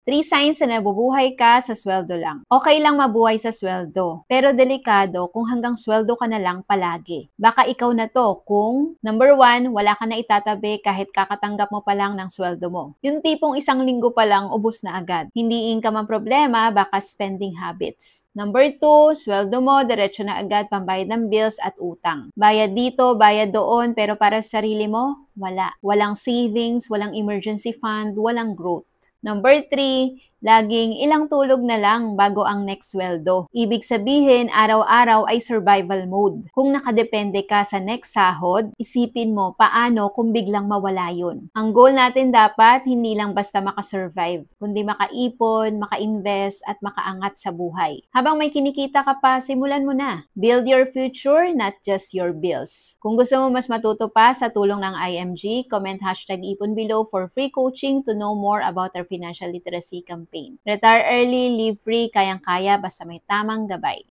3 signs na nabubuhay ka sa sweldo lang. Okay lang mabuhay sa sweldo, pero delikado kung hanggang sweldo ka na lang palagi. Baka ikaw na to kung, number 1, wala ka na itatabi kahit kakatanggap mo pa lang ng sweldo mo. Yung tipong isang linggo pa lang, ubos na agad. Hindi income ang problema, baka spending habits. Number 2, sweldo mo, diretso na agad pambayad ng bills at utang. Bayad dito, bayad doon, pero para sa sarili mo, wala. Walang savings, walang emergency fund, walang growth. Number 3, laging ilang tulog na lang bago ang next sweldo. Ibig sabihin, araw-araw ay survival mode. Kung nakadepende ka sa next sahod, isipin mo paano kung biglang mawala yun. Ang goal natin dapat, hindi lang basta makasurvive, kundi makaipon, maka-invest, at makaangat sa buhay. Habang may kinikita ka pa, simulan mo na. Build your future, not just your bills. Kung gusto mo mas matuto pa sa tulong ng IMG, comment #ipon below for free coaching to know more about our financial literacy campaign. Retire early, live free, kayang-kaya basta may tamang gabay.